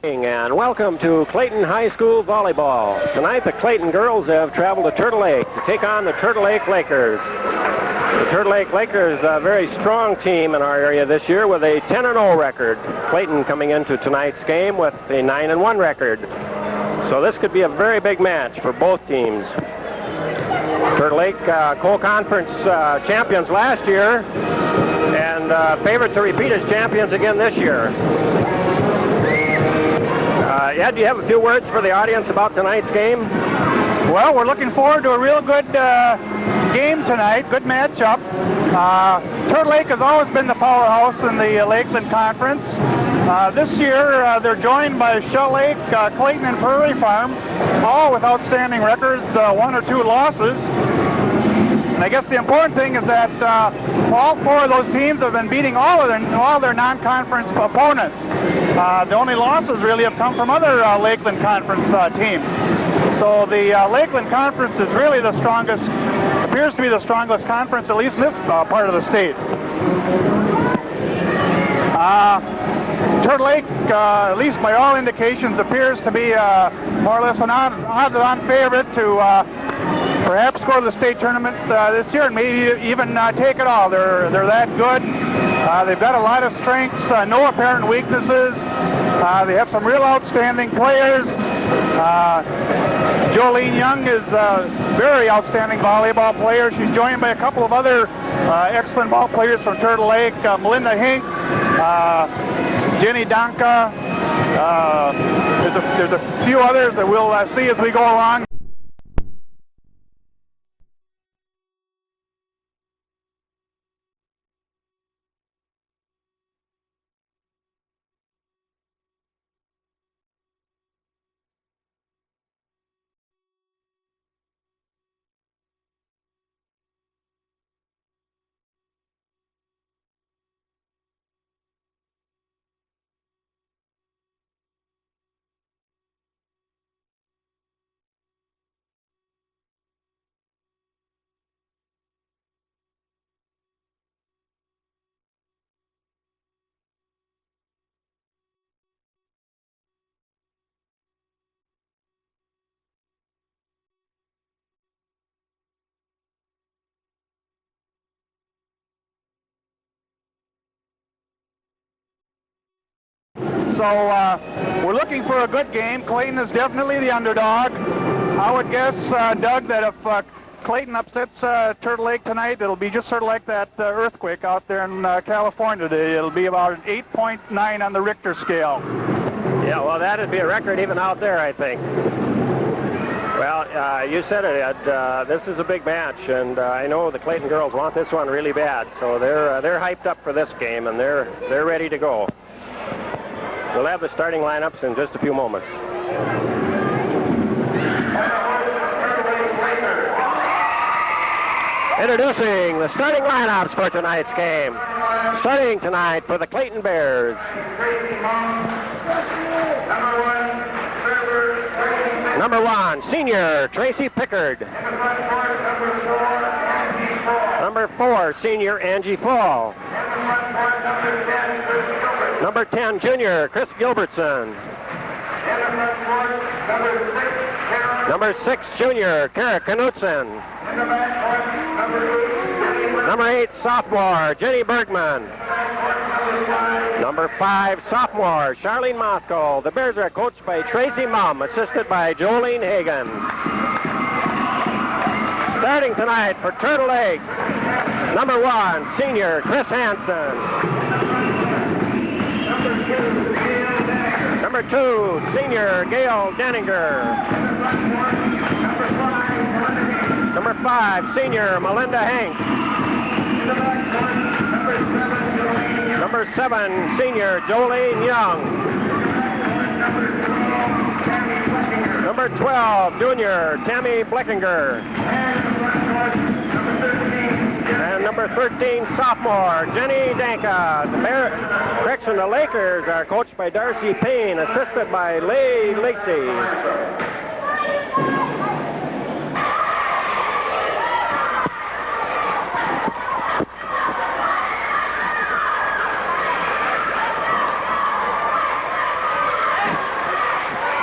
And welcome to Clayton High School Volleyball. Tonight the Clayton girls have traveled to Turtle Lake to take on the Turtle Lake Lakers. The Turtle Lake Lakers, a very strong team in our area this year with a 10-0 record. Clayton coming into tonight's game with a 9-1 record. So this could be a very big match for both teams. Turtle Lake co-conference champions last year and favored to repeat as champions again this year. Ed, do you have a few words for the audience about tonight's game? Well, we're looking forward to a real good game tonight, good matchup. Turtle Lake has always been the powerhouse in the Lakeland Conference. This year, they're joined by Shell Lake, Clayton, and Prairie Farm, all with outstanding records, 1 or 2 losses. And I guess the important thing is that all 4 of those teams have been beating all their non-conference opponents. The only losses really have come from other Lakeland Conference teams. So the Lakeland Conference is really the strongest, appears to be the strongest conference, at least in this part of the state. Turtle Lake, at least by all indications, appears to be more or less an odd-on favorite to perhaps go to the state tournament this year and maybe even take it all. They're that good. They've got a lot of strengths, no apparent weaknesses. They have some real outstanding players. Jolene Young is a very outstanding volleyball player. She's joined by a couple of other excellent ball players from Turtle Lake, Melinda Hink, Jenny Donka. There's a few others that we'll see as we go along. So we're looking for a good game. Clayton is definitely the underdog. I would guess, Doug, that if Clayton upsets Turtle Lake tonight, it'll be just sort of like that earthquake out there in California today. It'll be about an 8.9 on the Richter scale. Yeah, well, that'd be a record even out there, I think. Well, you said it, Ed. This is a big match, and I know the Clayton girls want this one really bad, so they're hyped up for this game, and they're ready to go. We'll have the starting lineups in just a few moments. Introducing the starting lineups for tonight's game. Starting tonight for the Clayton Bears. Number 1, senior Tracy Pickard. Number 4, senior Angie Fall. Number 10, junior Chris Gilbertson. Number 6, junior Kara Knutson. Number 8, sophomore Jenny Bergman. Number 5, sophomore Charlene Moskow. The Bears are coached by Tracy Mumm, assisted by Jolene Hagan. Starting tonight for Turtle Lake, number 1, senior Chris Hansen. Number 2, senior Gail Denninger. Number 5, senior Melinda Hank. Number 7, senior Jolene Young. Number 12, junior Tammy Bleckinger. And number 13, sophomore Jenny Danka. The Lakers are coached by Darcy Payne, assisted by Leigh Lacey.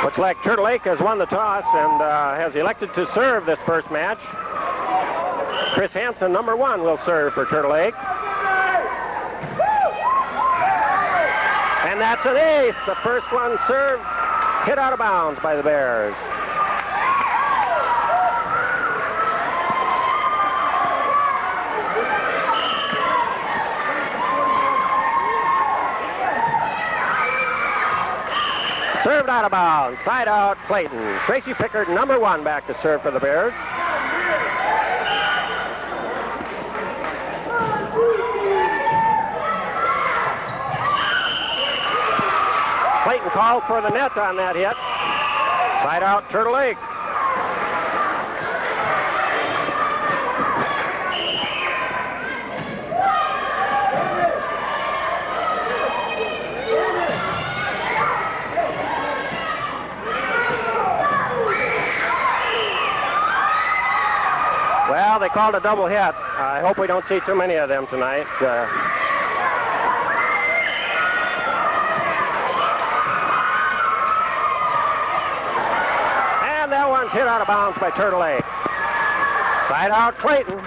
Looks like Turtle Lake has won the toss and has elected to serve this first match. Chris Hansen, number 1, will serve for Turtle Lake. And that's an ace. The first one served, hit out of bounds by the Bears. Served out of bounds, side out Clayton. Tracy Pickard, number 1, back to serve for the Bears. Clayton called for the net on that hit. Side out Turtle Lake. Well, they called a double hit. I hope we don't see too many of them tonight. And that one's hit out of bounds by Turtle Lake. Side out Clayton.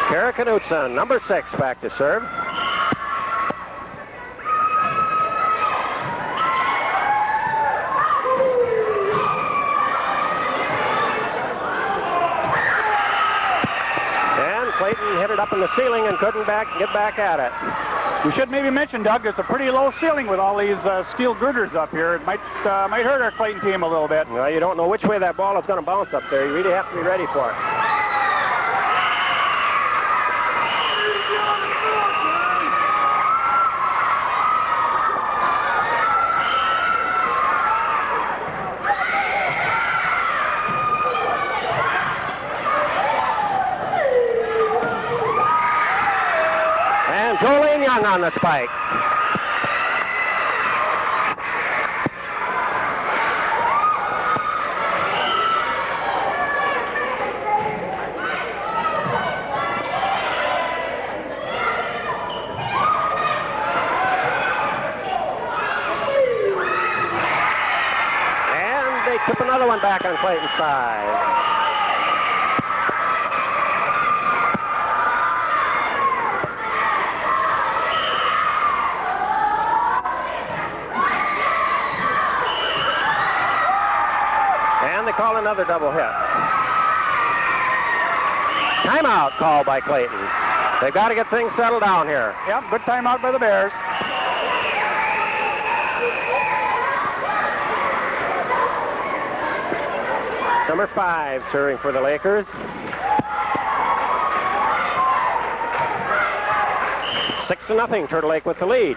Kara Knutson, number 6, back to serve. Clayton hit it up in the ceiling and couldn't get back at it. We should maybe mention, Doug, it's a pretty low ceiling with all these steel girders up here. It might hurt our Clayton team a little bit. Well, you don't know which way that ball is going to bounce up there. You really have to be ready for it. Jolene Young on the spike. And they tip another one back on Clayton's side. Call another double hit. Timeout called by Clayton. They've got to get things settled down here. Yep, good timeout by the Bears. Number 5 serving for the Lakers. 6-0, Turtle Lake with the lead.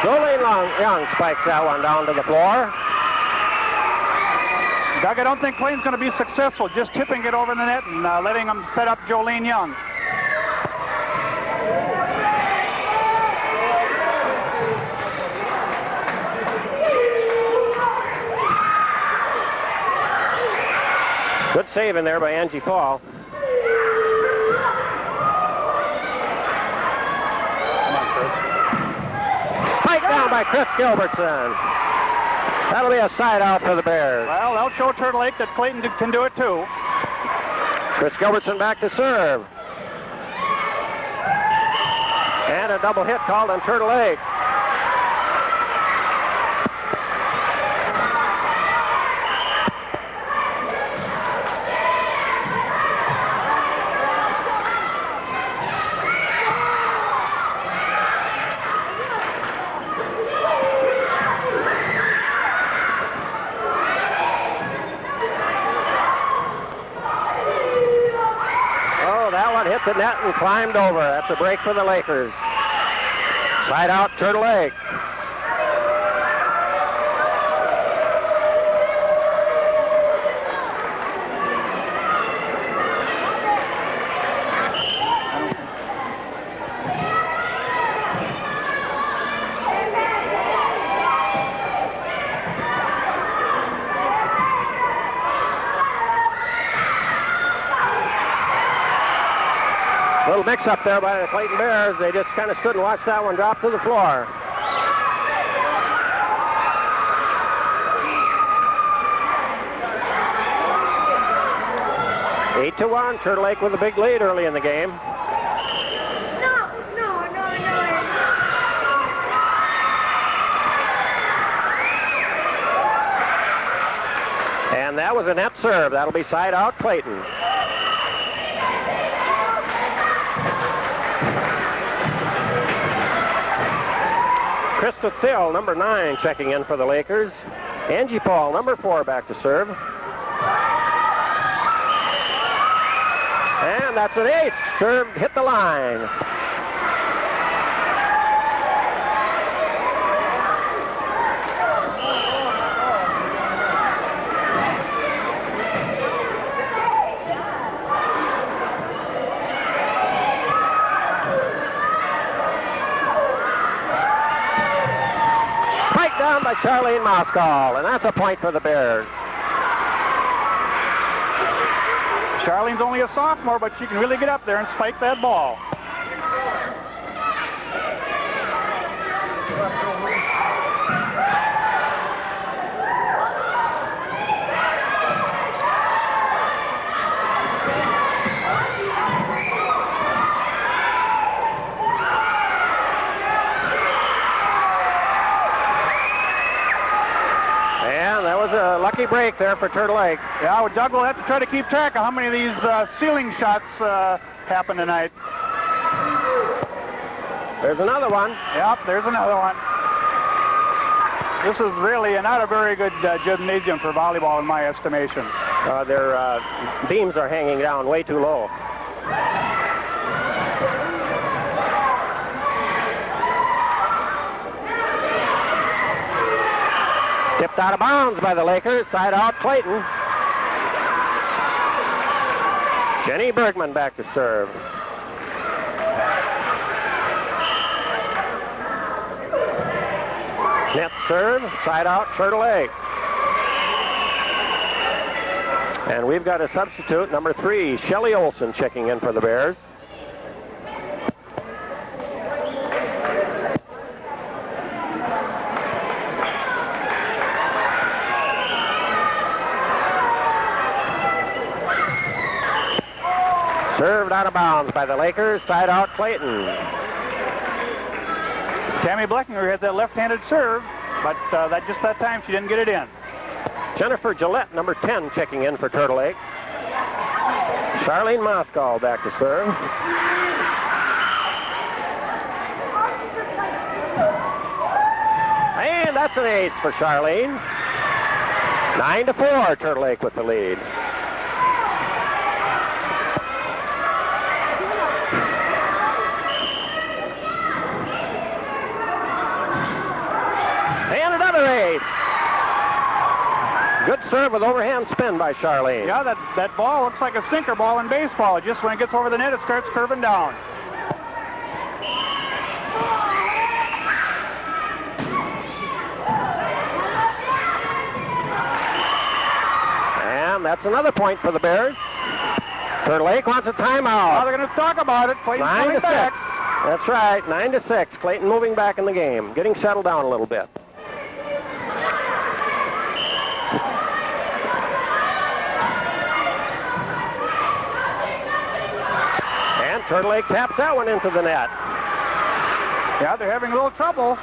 Jolene Young spikes that one down to the floor. Doug, I don't think Clayton's going to be successful just tipping it over the net and letting them set up Jolene Young. Good save in there by Angie Fall. Down by Chris Gilbertson. That'll be a side out for the Bears. Well, they'll show Turtle Lake that Clayton can do it too. Chris Gilbertson back to serve. And a double hit called on Turtle Lake. Hit the net and climbed over. That's a break for the Lakers. Side out Turtle Lake. Little mix-up there by the Clayton Bears. They just kind of stood and watched that one drop to the floor. Eight to 1. Turtle Lake with a big lead early in the game. And that was a net serve. That'll be side out Clayton. Krista Thill, number 9, checking in for the Lakers. Angie Paul, number 4, back to serve. And that's an ace. Serve hit the line. Spike down by Charlene Moskal, and that's a point for the Bears. Charlene's only a sophomore, but she can really get up there and spike that ball. A lucky break there for Turtle Lake. Yeah, well, Doug will have to try to keep track of how many of these ceiling shots happen tonight. There's another one. Yep, there's another one. This is really not a very good gymnasium for volleyball in my estimation. Their beams are hanging down way too low. Tipped out of bounds by the Lakers. Side out Clayton. Jenny Bergman back to serve. Net serve. Side out Turtle Lake. And we've got a substitute, number 3, Shelly Olson, checking in for the Bears. Served out of bounds by the Lakers. Side out Clayton. Tammy Bleckinger has that left-handed serve, but that time she didn't get it in. Jennifer Gillette, number 10, checking in for Turtle Lake. Charlene Moskal back to serve. And that's an ace for Charlene. 9-4, Turtle Lake with the lead. Good serve with overhand spin by Charlene. Yeah, that ball looks like a sinker ball in baseball. Just when it gets over the net, it starts curving down. And that's another point for the Bears. Turtle Lake wants a timeout. Now they're going to talk about it. Clayton's coming back. That's right, 9-6. Clayton moving back in the game, getting settled down a little bit. Turtle Lake taps that one into the net. Yeah, they're having a little trouble.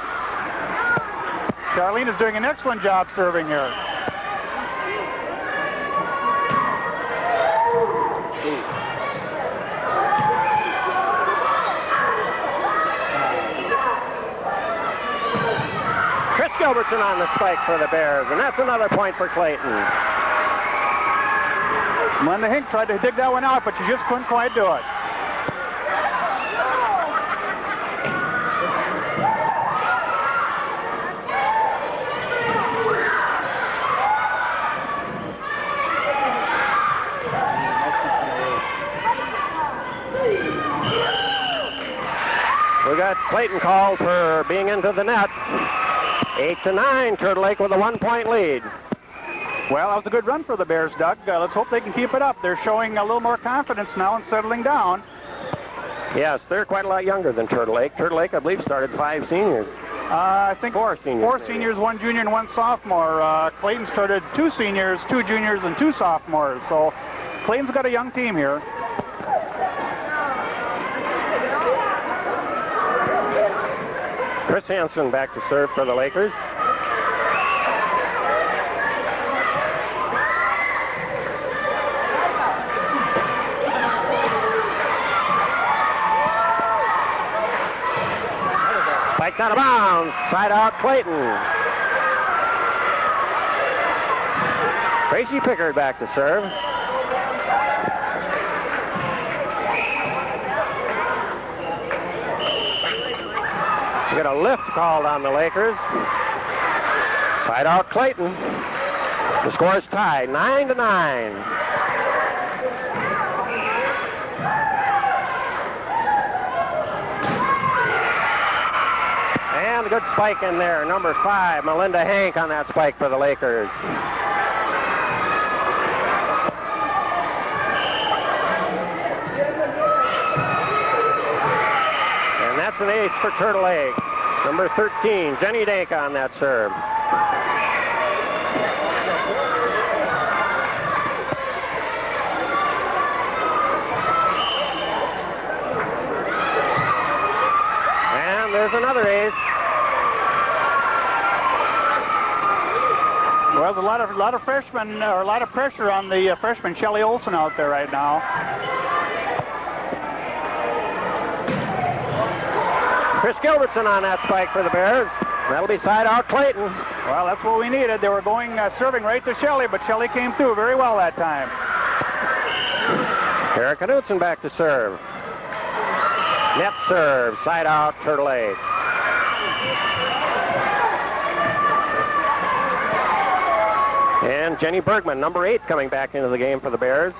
Charlene is doing an excellent job serving here. Chris Gilbertson on the spike for the Bears, and that's another point for Clayton. Linda Hink tried to dig that one out, but she just couldn't quite do it. We got Clayton called for being into the net. 8-9, Turtle Lake with a 1-point lead. Well, that was a good run for the Bears, Doug. Let's hope they can keep it up. They're showing a little more confidence now and settling down. Yes, they're quite a lot younger than Turtle Lake. Turtle Lake, I believe, started 5 seniors. I think 4 seniors. 4 seniors, 1 junior, and 1 sophomore. Clayton started 2 seniors, 2 juniors, and 2 sophomores. So Clayton's got a young team here. Chris Hansen back to serve for the Lakers. Spiked out of bounds. Side out Clayton. Tracy Pickard back to serve. We got a lift called on the Lakers. Side out Clayton. The score is tied, 9-9. And a good spike in there. Number 5, Melinda Hank on that spike for the Lakers. And that's an ace for Turtle Lake. Number 13, Jenny Dake on that serve. And there's another ace. Well, there's a lot of freshmen, or a lot of pressure on the freshman Shelly Olson out there right now. Chris Gilbertson on that spike for the Bears. That'll be side out Clayton. Well, that's what we needed. They were going serving right to Shelly, but Shelly came through very well that time. Eric Knudsen back to serve. Net serve, side out Turtle Lake. And Jenny Bergman, number 8, coming back into the game for the Bears.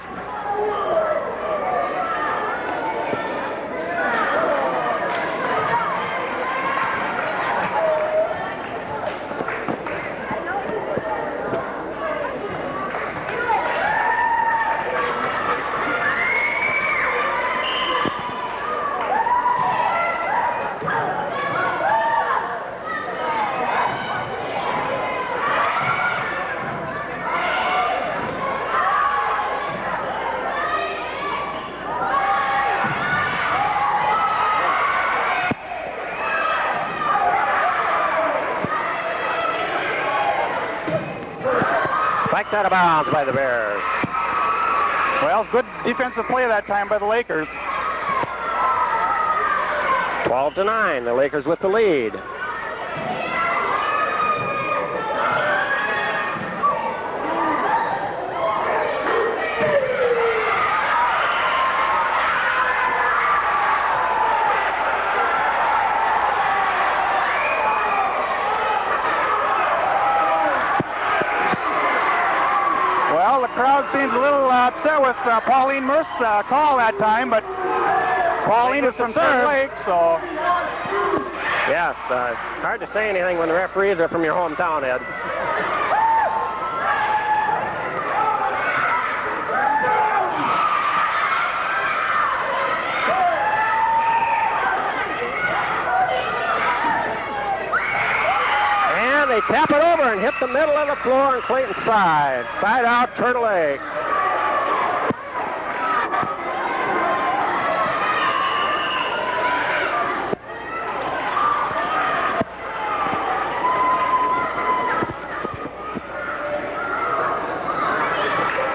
Spiked out of bounds by the Bears. Well, good defensive play that time by the Lakers. 12-9, the Lakers with the lead. Well, the crowd seems a little upset with Pauline Merce's call that time, but Pauline is from Turtle Lake, so... Yes, hard to say anything when the referees are from your hometown, Ed. And they tap it over and hit the middle of the floor on Clayton's side. Side out, Turtle Lake.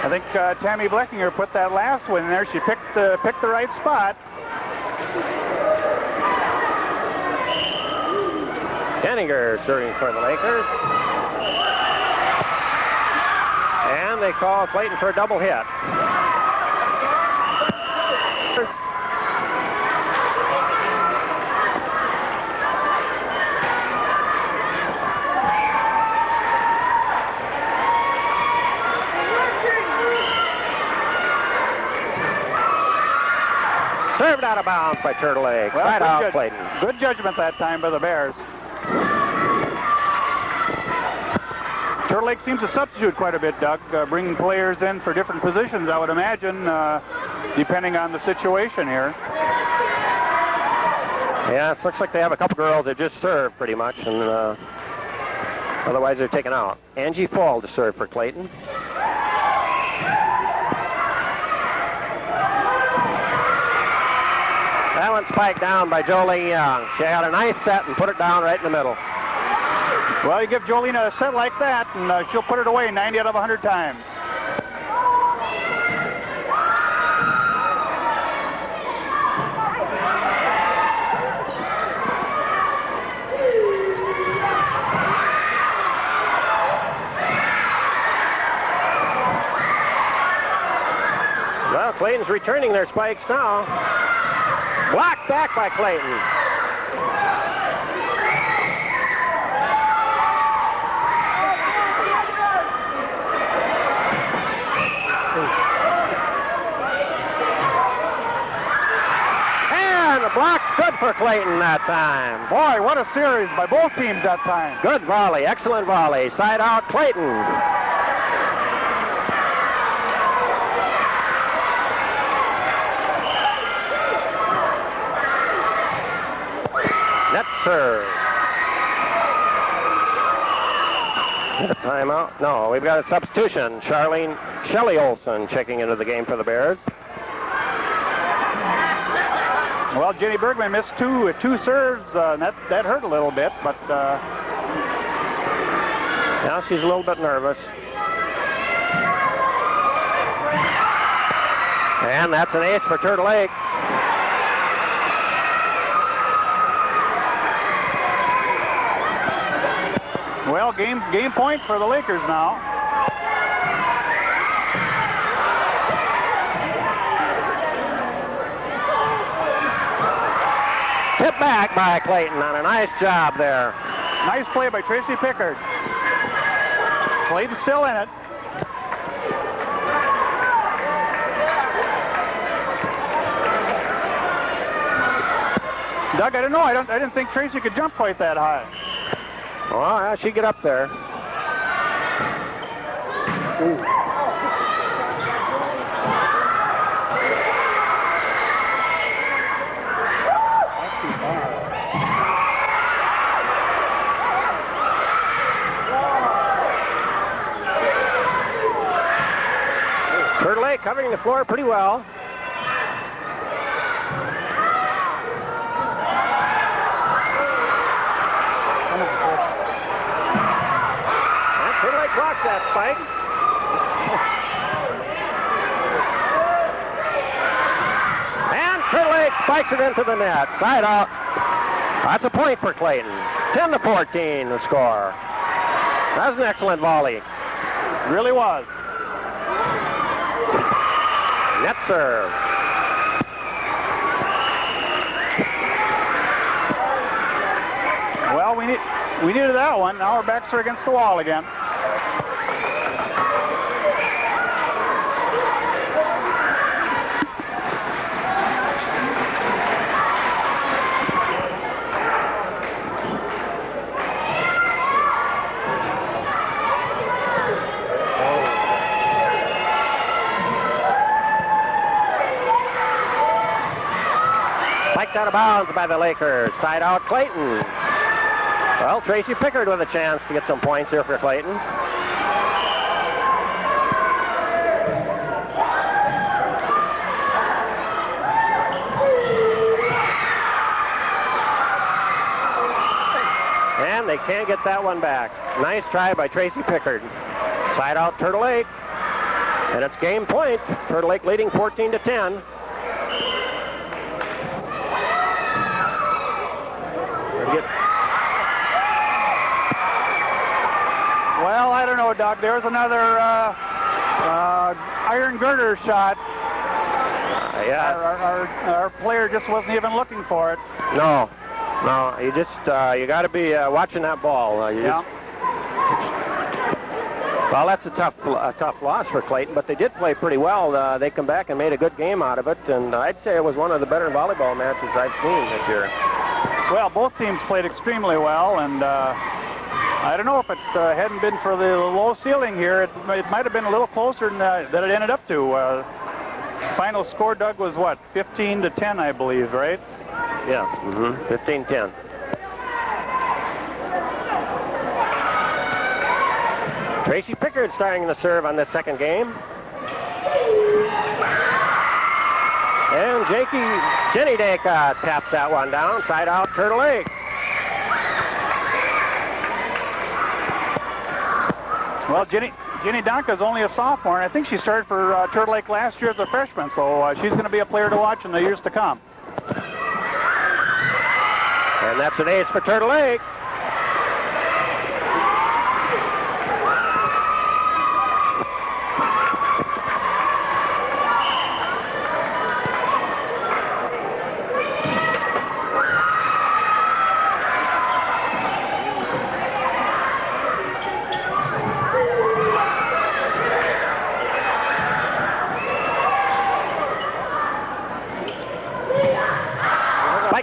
I think Tammy Bleckinger put that last one in there. She picked the right spot. Denninger serving for the Lakers. And they call Clayton for a double hit. Served out of bounds by Turtle Lake. Well, side out Clayton. Good judgment that time by the Bears. Turtle Lake seems to substitute quite a bit, Doug, bringing players in for different positions, I would imagine, depending on the situation here. Yeah, it looks like they have a couple girls that just serve pretty much, and otherwise they're taken out. Angie Fall to serve for Clayton. That one spiked down by Jolene Young. She had a nice set and put it down right in the middle. Well, you give Jolene a set like that, and she'll put it away 90 out of 100 times. Well, Clayton's returning their spikes now. Blocked back by Clayton. And the block's good for Clayton that time. Boy, what a series by both teams that time. Good volley, excellent volley. Side out, Clayton. Net serve. A timeout? No, we've got a substitution. Shelley Olson checking into the game for the Bears. Well, Jenny Bergman missed two serves. That hurt a little bit, but now she's a little bit nervous. And that's an ace for Turtle Lake. Well, game point for the Lakers now. Tip back by Clayton on a nice job there. Nice play by Tracy Pickard. Clayton's still in it. Doug, I don't know. I didn't think Tracy could jump quite that high. Oh, yeah, she'd get up there. Ooh. Turtle Lake covering the floor pretty well. Turtle Lake blocks that spike. And Turtle Lake spikes it into the net. Side out. That's a point for Clayton. 10-14 the score. That was an excellent volley. Really was. Net serve. Well, we needed that one. Now our backs are against the wall again. Spiked out of bounds by the Lakers. Side out, Clayton. Well, Tracy Pickard with a chance to get some points here for Clayton. And they can't get that one back. Nice try by Tracy Pickard. Side out, Turtle Lake. And it's game point. Turtle Lake leading 14-10. Well, I don't know, Doug. There's another iron girder shot. Yeah. Our player just wasn't even looking for it. No. You just you got to be watching that ball. Well, that's a tough loss for Clayton, but they did play pretty well. They come back and made a good game out of it, and I'd say it was one of the better volleyball matches I've seen this year. Well, both teams played extremely well, and I don't know if it hadn't been for the low ceiling here, it might have been a little closer than it ended up to. Final score, Doug, was what, 15-10, I believe, right? Yes, 15-10. Tracy Pickard starting the serve on this second game. And Jenny Dacre taps that one down, side out Turtle Lake. Well, Jenny Donka is only a sophomore, and I think she started for Turtle Lake last year as a freshman, so she's going to be a player to watch in the years to come. And that's an ace for Turtle Lake.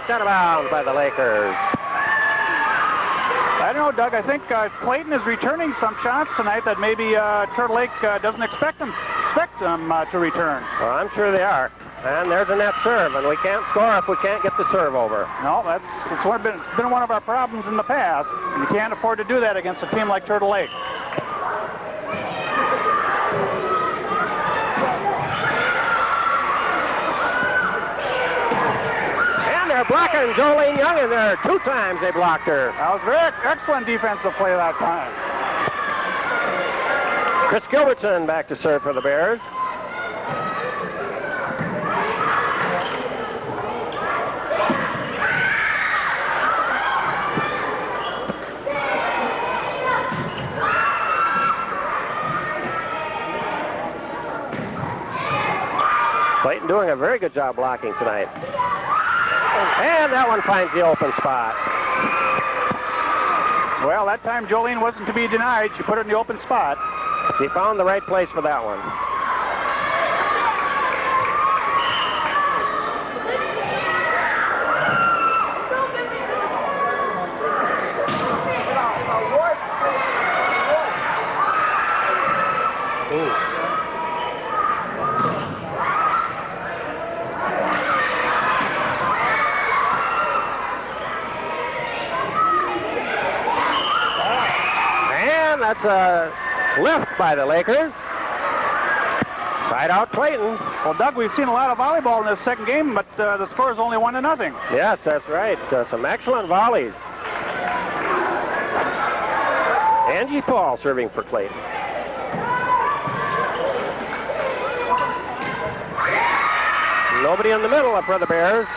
Out of bounds by the Lakers. I don't know, Doug. I think Clayton is returning some shots tonight that maybe Turtle Lake doesn't expect them to return. Well, I'm sure they are. And there's a net serve, and we can't score if we can't get the serve over. No, it's been one of our problems in the past. And you can't afford to do that against a team like Turtle Lake. They're blocking Jolene Young in there. 2 times they blocked her. That was very excellent defensive play that time. Chris Gilbertson back to serve for the Bears. Clayton doing a very good job blocking tonight. And that one finds the open spot. Well, that time Jolene wasn't to be denied. She put it in the open spot. She found the right place for that one. That's a lift by the Lakers. Side out Clayton. Well, Doug, we've seen a lot of volleyball in this second game, but the score is only 1-0. Yes, that's right. Some excellent volleys. Angie Fall serving for Clayton. Nobody in the middle for the Bears.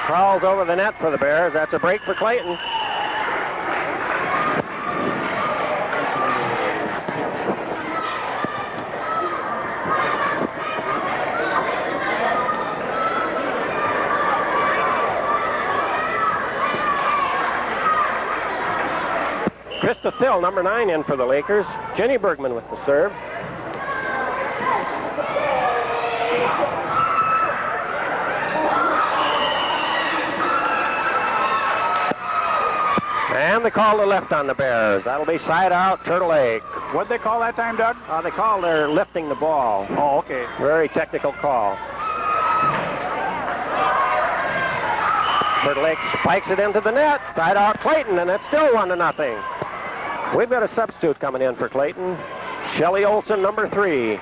Crawls over the net for the Bears. That's a break for Clayton. Krista Thill, number 9, in for the Lakers. Jenny Bergman with the serve. And they call the left on the Bears. That'll be side out, Turtle Lake. What'd they call that time, Doug? They call they're lifting the ball. Oh, okay. Very technical call. Turtle Lake spikes it into the net. Side out Clayton, and it's still 1-0. We've got a substitute coming in for Clayton. Shelly Olson, number 3.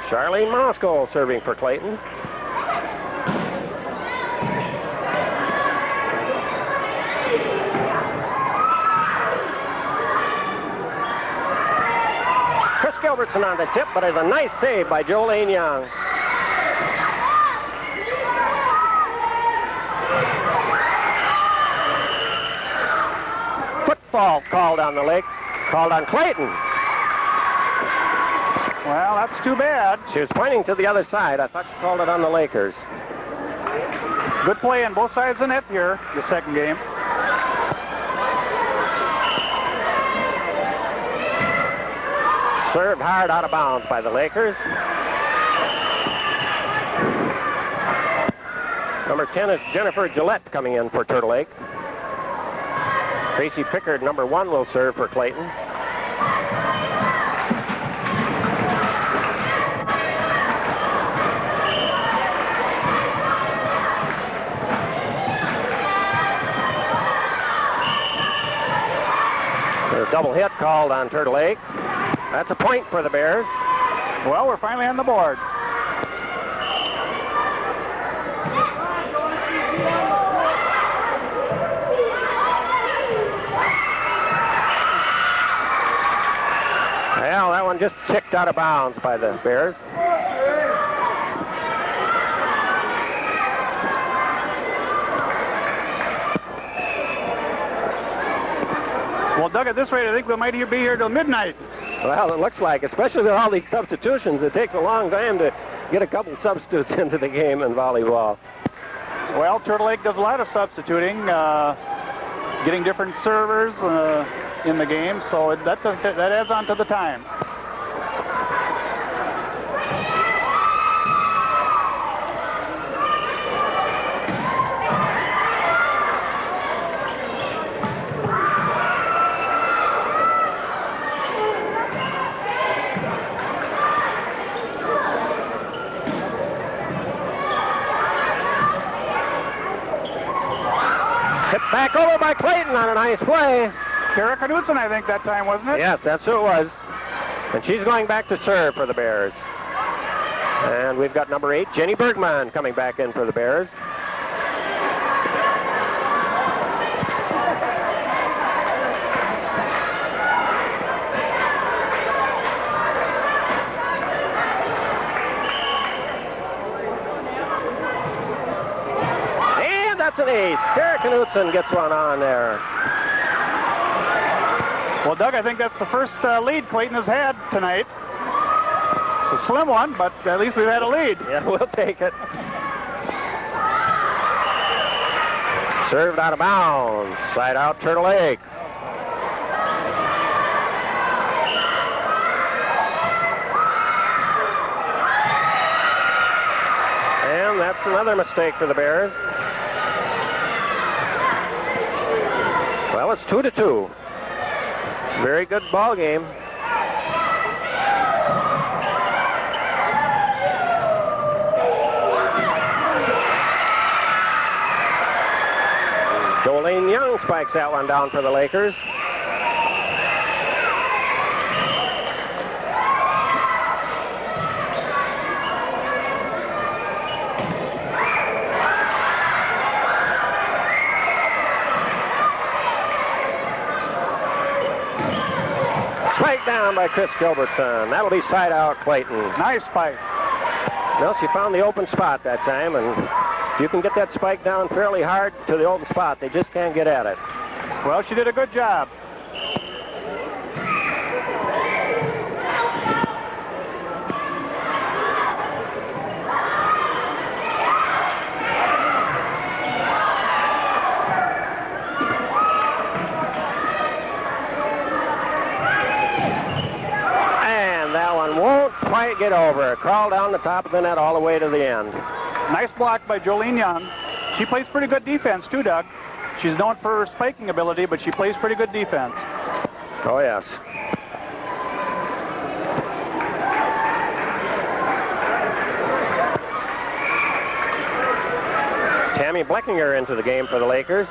Charlene Moscow serving for Clayton. Chris Gilbertson on the tip, but it's a nice save by Jolene Young. Football called on the Lake, called on Clayton. Well, that's too bad. She was pointing to the other side. I thought she called it on the Lakers. Good play on both sides of the net here, the second game. Served hard out of bounds by the Lakers. Number 10 is Jennifer Gillette coming in for Turtle Lake. Tracy Pickard, number 1, will serve for Clayton. There's a double hit called on Turtle Lake. That's a point for the Bears. Well, we're finally on the board. Well, that one just ticked out of bounds by the Bears. Well, Doug, at this rate, I think we might be here till midnight. Well, it looks like, especially with all these substitutions, it takes a long time to get a couple substitutes into the game in volleyball. Well, Turtle Lake does a lot of substituting, getting different servers in the game, so that adds on to the time. Tipped back over by Clayton on a nice play. Kara Knudsen, I think, that time, wasn't it? Yes, that's who it was. And she's going back to serve for the Bears. And we've got number 8, Jenny Bergman, coming back in for the Bears. And that's an ace. Kara Knudsen gets one on there. Well, Doug, I think that's the first lead Clayton has had tonight. It's a slim one, but at least we've had a lead. Yeah, we'll take it. Served out of bounds. Side out, Turtle Lake. And that's another mistake for the Bears. Well, it's 2-2. Very good ball game. Jolene Young spikes that one down for the Lakers. Spike down by Chris Gilbertson. That'll be side out Clayton. Nice spike. Well, she found the open spot that time, and if you can get that spike down fairly hard to the open spot, they just can't get at it. Well, she did a good job. Quite get over. Crawl down the top of the net all the way to the end. Nice block by Jolene Young. She plays pretty good defense too, Doug. She's known for her spiking ability, but she plays pretty good defense. Oh, yes. Tammy Bleckinger into the game for the Lakers.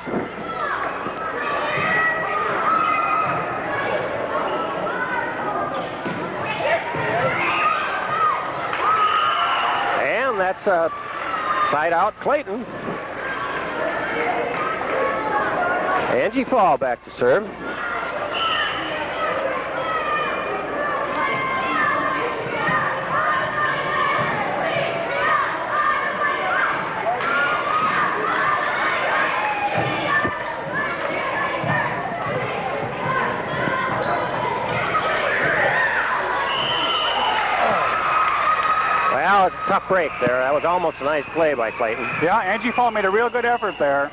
That's side out Clayton. Angie Fall back to serve. tough break there. That was almost a nice play by Clayton. Yeah, Angie Fall made a real good effort there.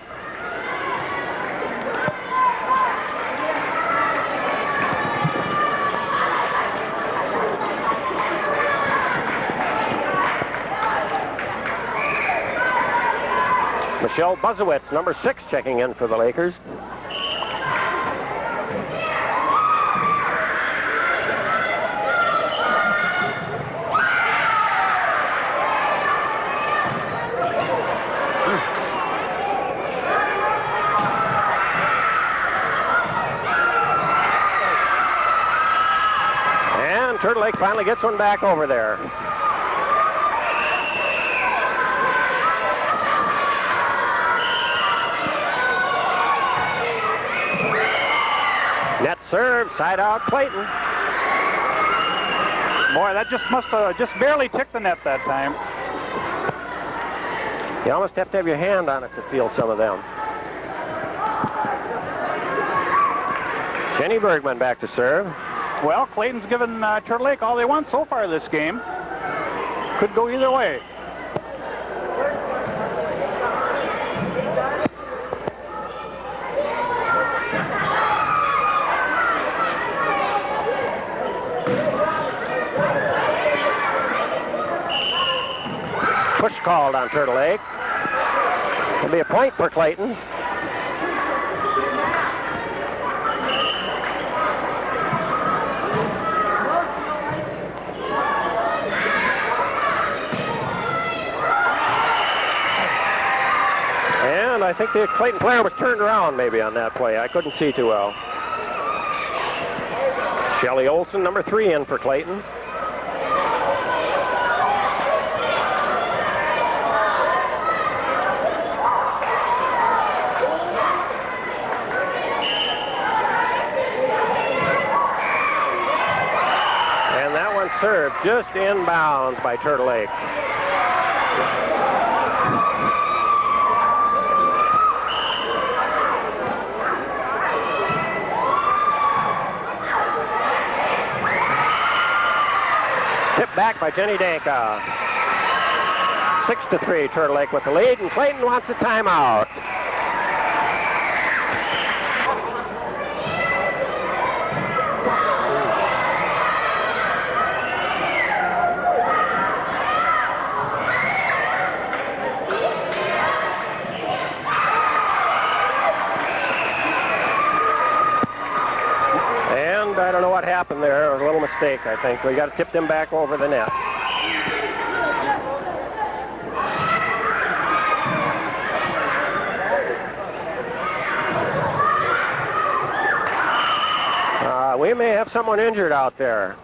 Michelle Buzzowitz, number 6, checking in for the Lakers. And Turtle Lake finally gets one back over there. Net serve, side out Clayton. Boy, that just must have just barely ticked the net that time. You almost have to have your hand on it to feel some of them. Jenny Bergman back to serve. Well, Clayton's given Turtle Lake all they want so far this game. Could go either way. Push called on Turtle Lake. It'll be a point for Clayton. And I think the Clayton player was turned around maybe on that play. I couldn't see too well. Shelly Olson, number 3, in for Clayton. Serve just inbounds by Turtle Lake. Tipped back by Jenny Danka. 6-3, Turtle Lake with the lead, and Clayton wants a timeout. I don't know what happened there. It was a little mistake, I think. We got to tip them back over the net. We may have someone injured out there.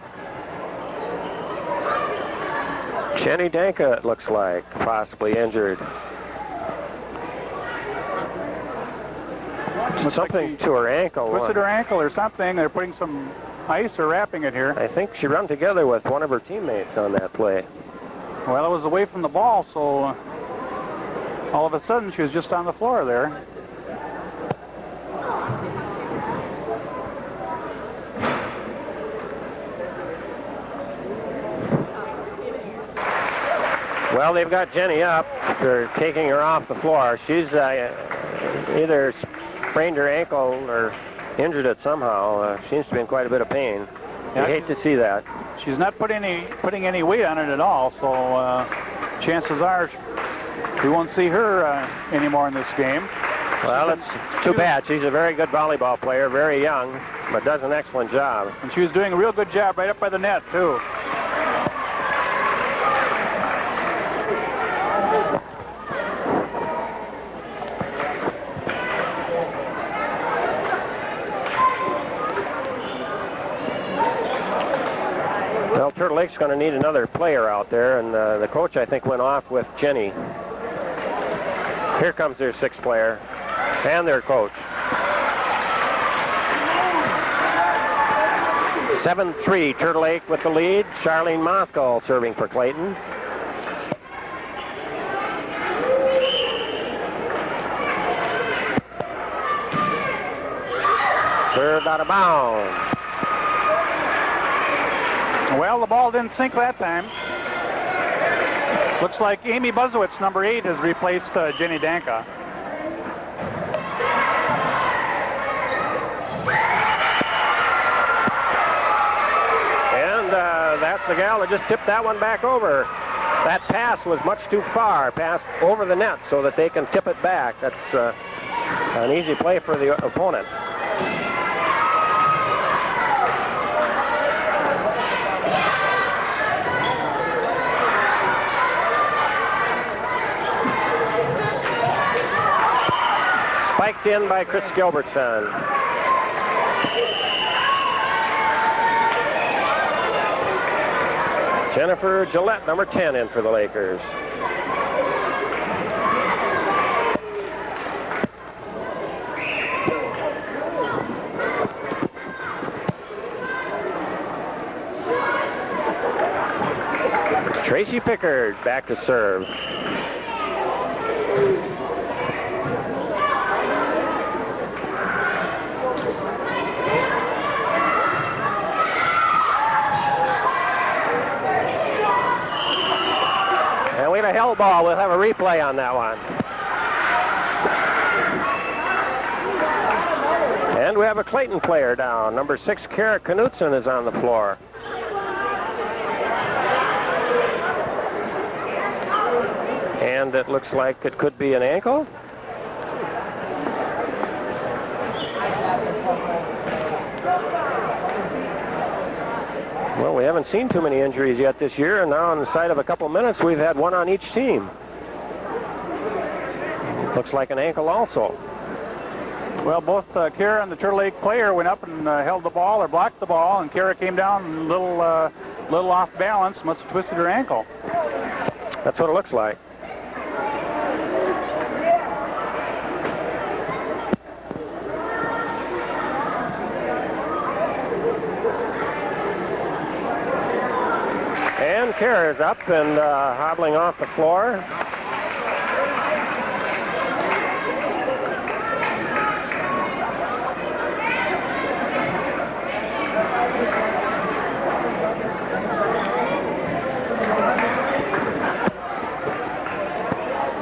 Jenny Danka, it looks like, possibly injured. Something to her ankle. Twisted her ankle or something. They're putting some ice or wrapping it here. I think she ran together with one of her teammates on that play. Well, it was away from the ball, so all of a sudden she was just on the floor there. Well, they've got Jenny up. They're taking her off the floor. She's either sprained her ankle or injured it somehow. Seems to be in quite a bit of pain. Yeah, I hate to see that. She's not putting any weight on it at all, so chances are we won't see her anymore in this game. Well, it's too bad. She's a very good volleyball player, very young, but does an excellent job. And she was doing a real good job right up by the net, too. Well, Turtle Lake's going to need another player out there, and the coach, I think, went off with Jenny. Here comes their 6th player and their coach. 7-3, Turtle Lake with the lead. Charlene Moskal serving for Clayton. Served out of bounds. Well, the ball didn't sink that time. Looks like Amy Buzowitz, number 8, has replaced Jenny Danka. And that's the gal that just tipped that one back over. That pass was much too far, passed over the net so that they can tip it back. That's an easy play for the opponent. Spiked in by Chris Gilbertson. Jennifer Gillette, number 10, in for the Lakers. Tracy Pickard back to serve. And we have a hell ball. We'll have a replay on that one. And we have a Clayton player down. Number 6, Kara Knutson, is on the floor. And it looks like it could be an ankle. Well, we haven't seen too many injuries yet this year, and now inside of a couple minutes, we've had one on each team. Looks like an ankle also. Well, both Kara and the Turtle Lake player went up and held the ball or blocked the ball, and Kara came down a little off balance, must have twisted her ankle. That's what it looks like. And Kara's up and hobbling off the floor.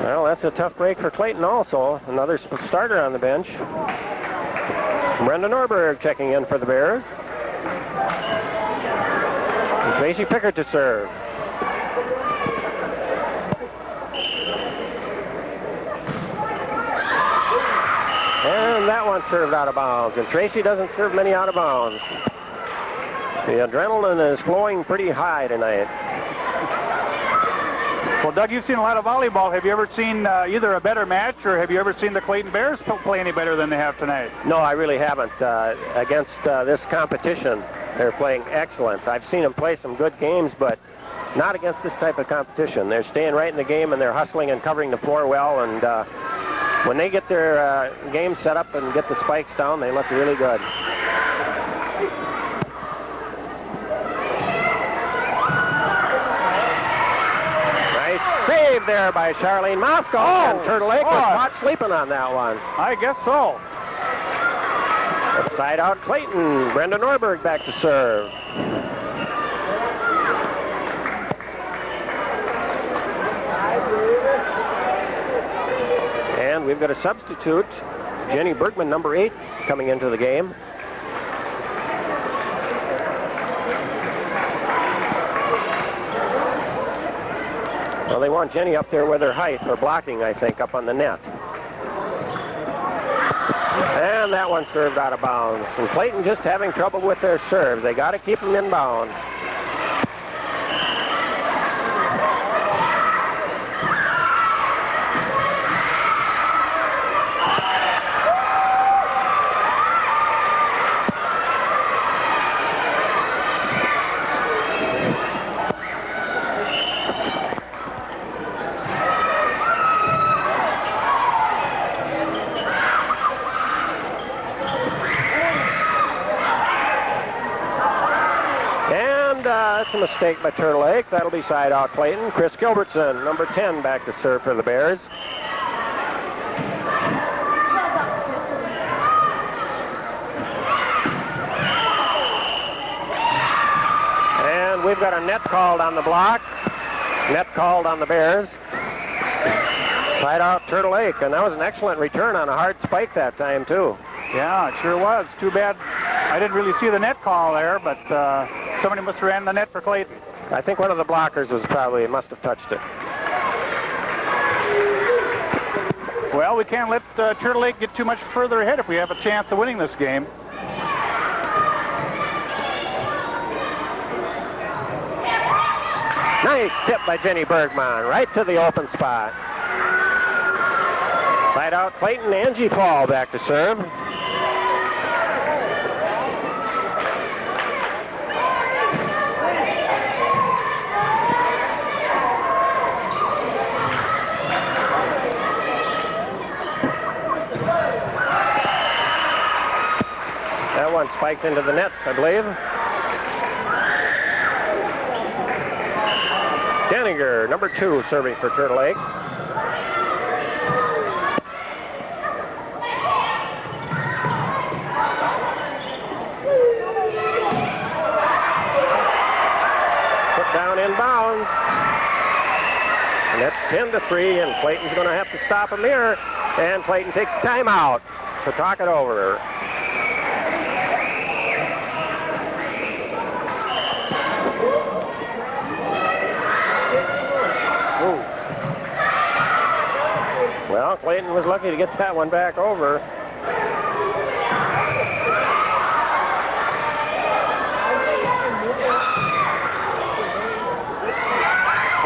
Well, that's a tough break for Clayton also. Another starter on the bench. Brenda Norberg checking in for the Bears. And Tracy Pickard to serve. And that one served out of bounds. And Tracy doesn't serve many out of bounds. The adrenaline is flowing pretty high tonight. Well, Doug, you've seen a lot of volleyball. Have you ever seen either a better match, or have you ever seen the Clayton Bears play any better than they have tonight? No, I really haven't. Against this competition, they're playing excellent. I've seen them play some good games, but not against this type of competition. They're staying right in the game, and they're hustling and covering the floor well. And when they get their game set up and get the spikes down, they look really good. Save there by Charlene Moscow, and Turtle Lake was caught sleeping on that one. I guess so. Side out Clayton. Brenda Norberg back to serve. And we've got a substitute, Jenny Bergman, number 8, coming into the game. Well, they want Jenny up there with her height for blocking, I think, up on the net. And that one served out of bounds. And Clayton just having trouble with their serve. They got to keep them in bounds. That's a mistake by Turtle Lake. That'll be side out Clayton. Chris Gilbertson, number 10, back to serve for the Bears. And we've got a net called on the block. Net called on the Bears. Side out Turtle Lake, and that was an excellent return on a hard spike that time, too. Yeah, it sure was. Too bad I didn't really see the net call there, but somebody must have ran the net for Clayton. I think one of the blockers must have touched it. Well, we can't let Turtle Lake get too much further ahead if we have a chance of winning this game. Nice tip by Jenny Bergman, right to the open spot. Side out Clayton, Angie Paul back to serve. That one spiked into the net, I believe. Denninger, number 2, serving for Turtle Lake. Put down inbounds. And that's 10-3, and Clayton's going to have to stop him here. And Clayton takes timeout to talk it over. Well, Clayton was lucky to get that one back over.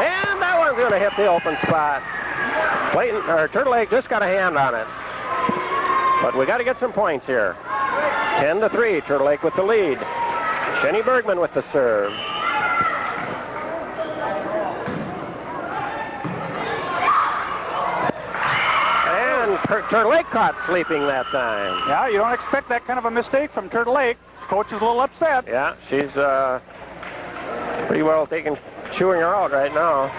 And that one's going to hit the open spot. Turtle Lake just got a hand on it. But we got to get some points here. 10-3, Turtle Lake with the lead. Jenny Bergman with the serve. Turtle Lake caught sleeping that time. Yeah, you don't expect that kind of a mistake from Turtle Lake. Coach is a little upset. Yeah, she's pretty well chewing her out right now.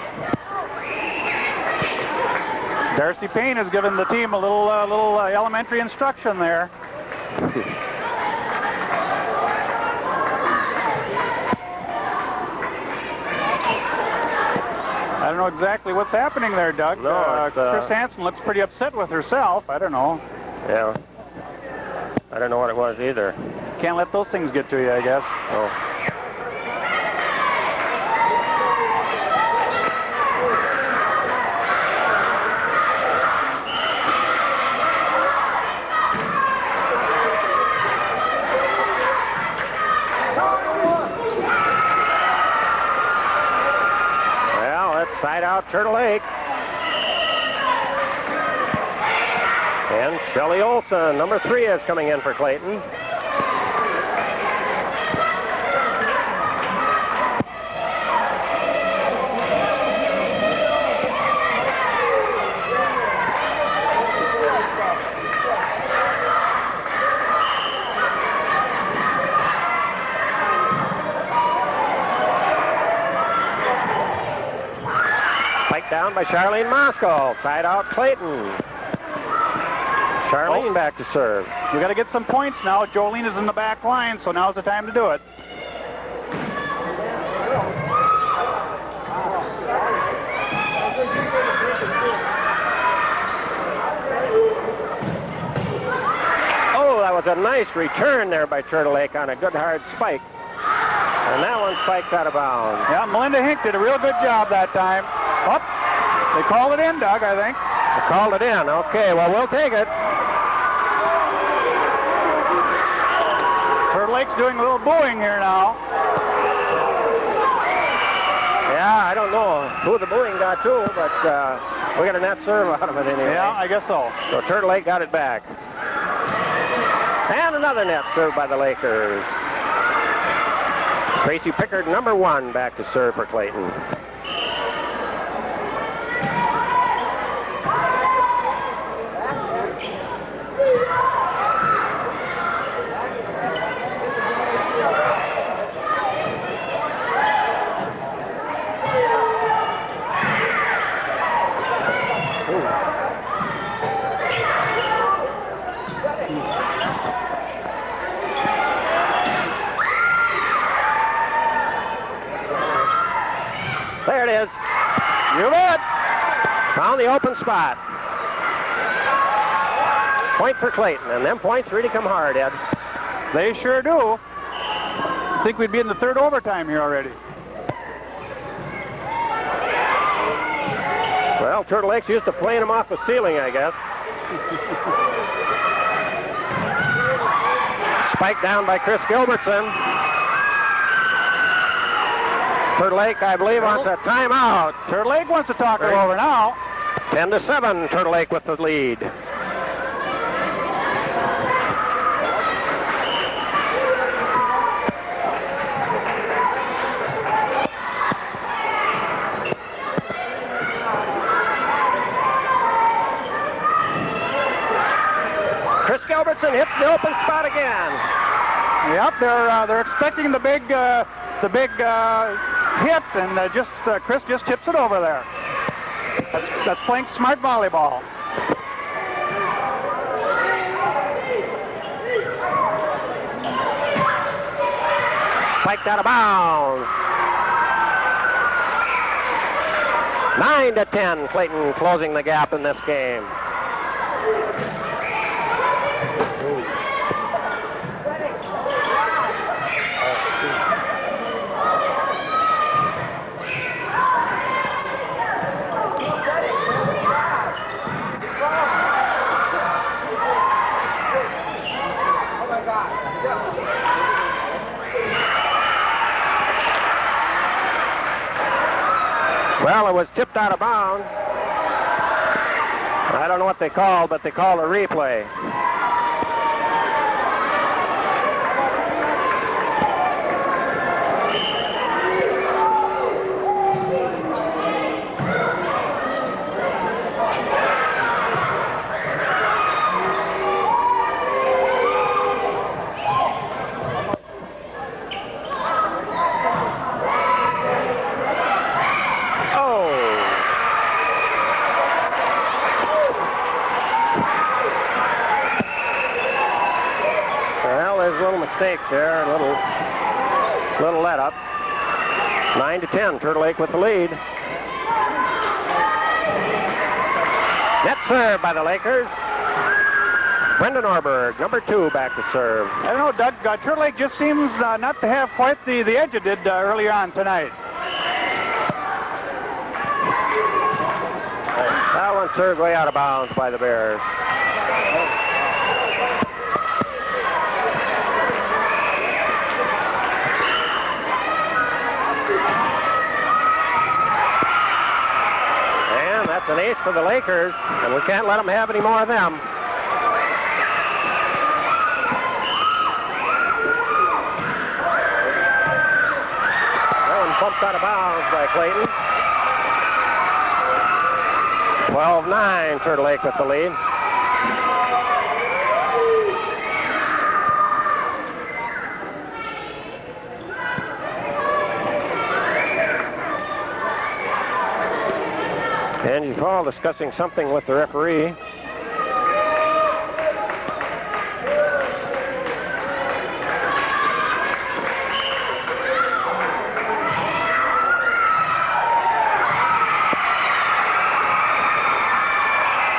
Darcy Payne has given the team a little elementary instruction there. I don't know exactly what's happening there, Doug. No, Chris Hansen looks pretty upset with herself. I don't know. Yeah. I don't know what it was either. Can't let those things get to you, I guess. Oh. Side out Turtle Lake. And Shelly Olson, number 3, is coming in for Clayton. Down by Charlene Moskal. Side out Clayton. Charlene back to serve. We got to get some points now. Jolene is in the back line, so now's the time to do it. Oh, that was a nice return there by Turtle Lake on a good hard spike. And that one spiked out of bounds. Yeah, Melinda Hink did a real good job that time. Up. They called it in, Doug, I think. They called it in. Okay, well, we'll take it. Turtle Lake's doing a little booing here now. Yeah, I don't know who the booing got to, but we got a net serve out of it anyway. Yeah, I guess so. So Turtle Lake got it back. And another net served by the Lakers. Tracy Pickard, number 1, back to serve for Clayton. You bet. Found the open spot. Point for Clayton, and them points really come hard, Ed. They sure do. I think we'd be in the third overtime here already. Well, Turtle Lake's used to playing them off the ceiling, I guess. Spiked down by Chris Gilbertson. Turtle Lake, I believe, wants a timeout. Turtle Lake wants to talk it over now. 10-7, Turtle Lake with the lead. Chris Gilbertson hits the open spot again. Yep, they're expecting the big hit, and Chris just tips it over there. That's playing smart volleyball. Spiked out of bounds. 9-10, Clayton closing the gap in this game. Well, it was tipped out of bounds. I don't know what they called, but they called a replay. Mistake there, a little let up. 9-10, Turtle Lake with the lead. Net serve by the Lakers. Brendan Orberg, number 2, back to serve. I don't know, Doug, Turtle Lake just seems not to have quite the edge it did earlier on tonight. That one served way out of bounds by the Bears. That's an ace for the Lakers, and we can't let them have any more of them. That one pumped out of bounds by Clayton. 12-9, Turtle Lake with the lead. And you call discussing something with the referee.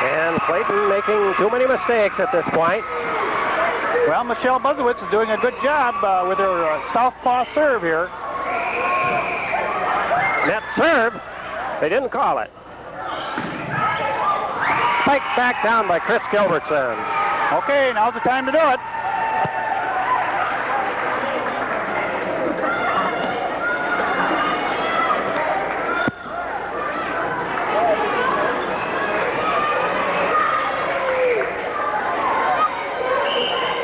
And Clayton making too many mistakes at this point. Well, Michelle Buzowitz is doing a good job with her southpaw serve here. Net serve. They didn't call it. Spiked back down by Chris Gilbertson. Okay, now's the time to do it.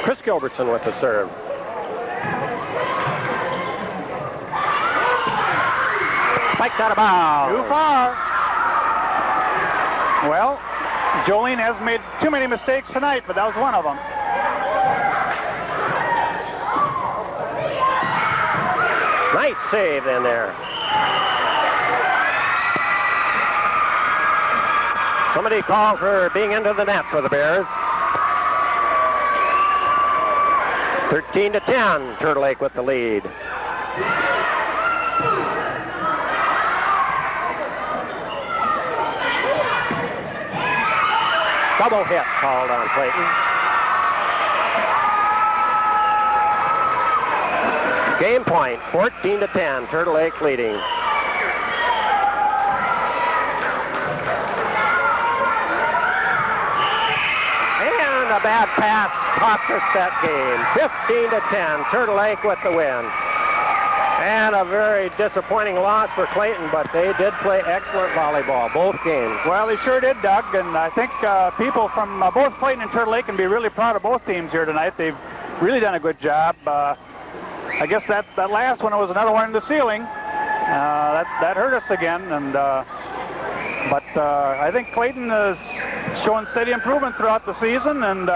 Chris Gilbertson with the serve. Spiked out of bounds. Too far. Well, Jolene has made too many mistakes tonight, but that was one of them. Nice save in there. Somebody called for being into the net for the Bears. 13-10, Turtle Lake with the lead. double hit called on Clayton. Game point, 14-10, Turtle Lake leading. And a bad pass cost us that game. 15-10, Turtle Lake with the win. And a very disappointing loss for Clayton, but they did play excellent volleyball, both games. Well, they sure did, Doug, and I think people from both Clayton and Turtle Lake can be really proud of both teams here tonight. They've really done a good job. I guess that last one was another one in the ceiling. That hurt us again, and but I think Clayton is showing steady improvement throughout the season, and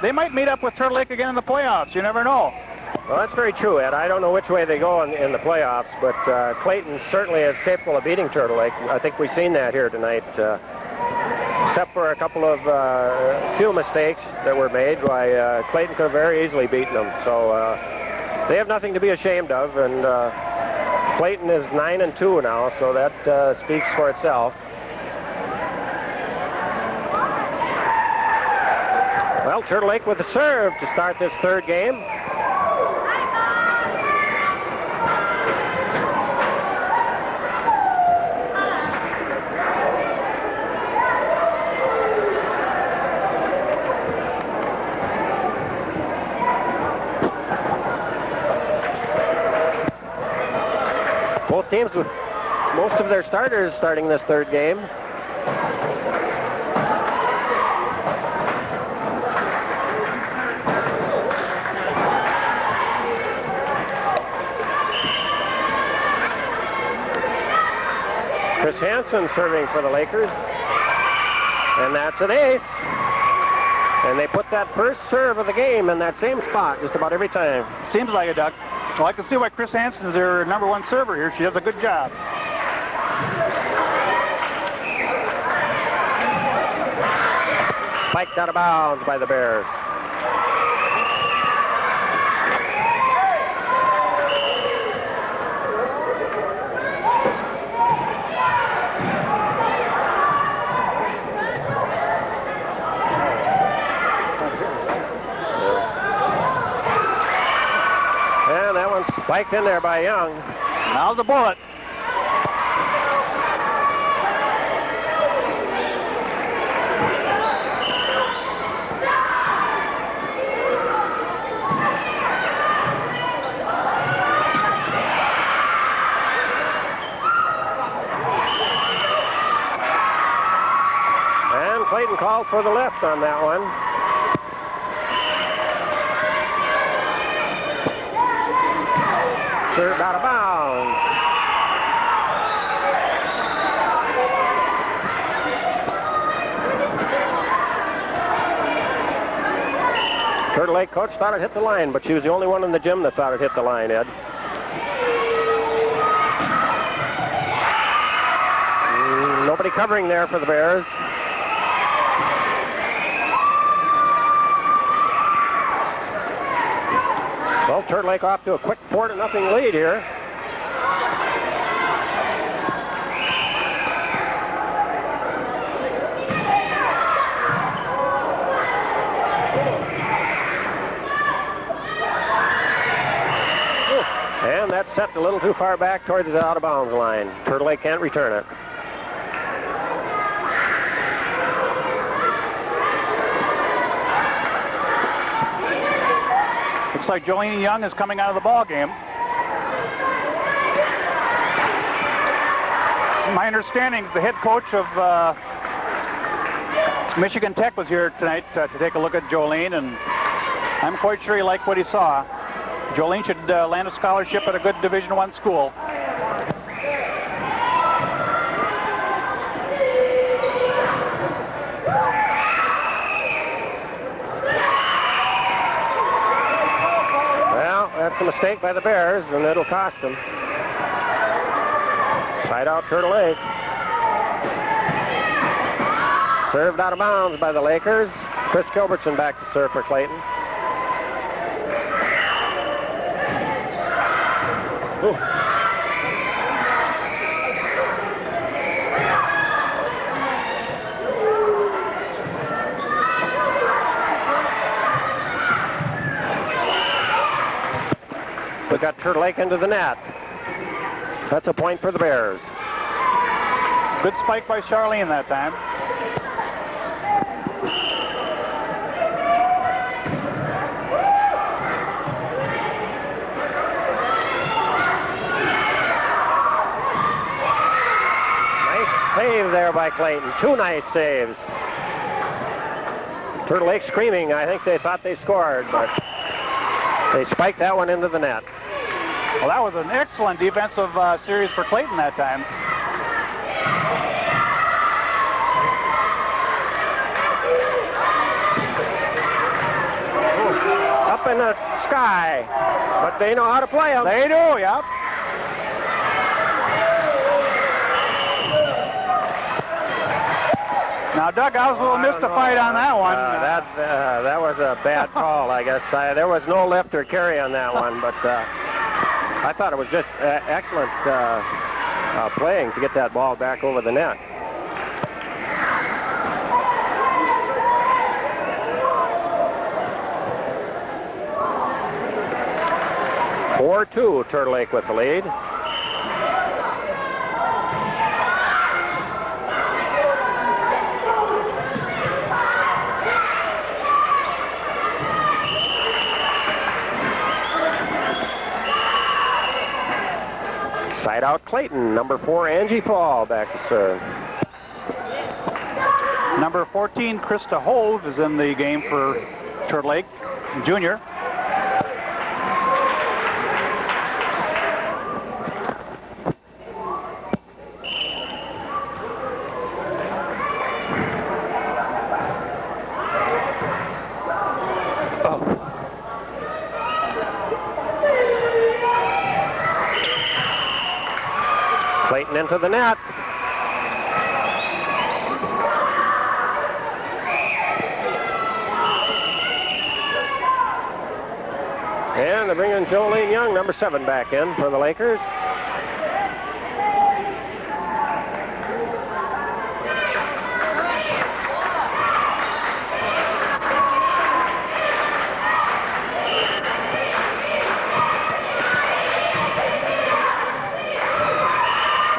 they might meet up with Turtle Lake again in the playoffs. You never know. Well, that's very true, Ed. I don't know which way they go in the playoffs, but Clayton certainly is capable of beating Turtle Lake. I think we've seen that here tonight. Except for a couple of few mistakes that were made, why Clayton could have very easily beaten them. So they have nothing to be ashamed of, and Clayton is 9-2 now, so that speaks for itself. Well, Turtle Lake with a serve to start this third game. Both teams with most of their starters starting this third game. Chris Hansen serving for the Lakers. And that's an ace. And they put that first serve of the game in that same spot just about every time. Seems like it, Doug. Well, I can see why Chris Hansen is their #1 server here. She does a good job. Spiked out of bounds by the Bears. Spiked in there by Young. Now the bullet. And Clayton called for the left on that one. Served out of bounds. Turtle Lake coach thought it hit the line, but she was the only one in the gym that thought it hit the line, Ed. Nobody covering there for the Bears. Well, Turtle Lake off to a quick 4-0 lead here. And that's set a little too far back towards the out-of-bounds line. Turtle Lake can't return it. Looks like Jolene Young is coming out of the ball game. It's my understanding the head coach of Michigan Tech was here tonight to take a look at Jolene, and I'm quite sure he liked what he saw. Jolene should land a scholarship at a good Division I school. That's a mistake by the Bears, and it'll cost them. Side out Turtle Lake. Served out of bounds by the Lakers. Chris Gilbertson back to serve for Clayton. Ooh. got Turtle Lake into the net. That's a point for the Bears. Good spike by Charlene that time. Nice save there by Clayton. 2 nice saves. Turtle Lake screaming. I think they thought they scored, but they spiked that one into the net. Well, that was an excellent defensive series for Clayton that time. Up in the sky, but they know how to play them. They do, yep. Now, Doug, I was a little mystified on that one. That was a bad call, I guess. There was no lift or carry on that one, but I thought it was just excellent playing to get that ball back over the net. (4-2), Turtle Lake with the lead. Side out Clayton. Number 4, Angie Paul back to serve. Number 14, Krista Hove is in the game for Turtle Lake Junior. Clayton into the net. And they bring in Jolene Young, number 7, back in for the Lakers.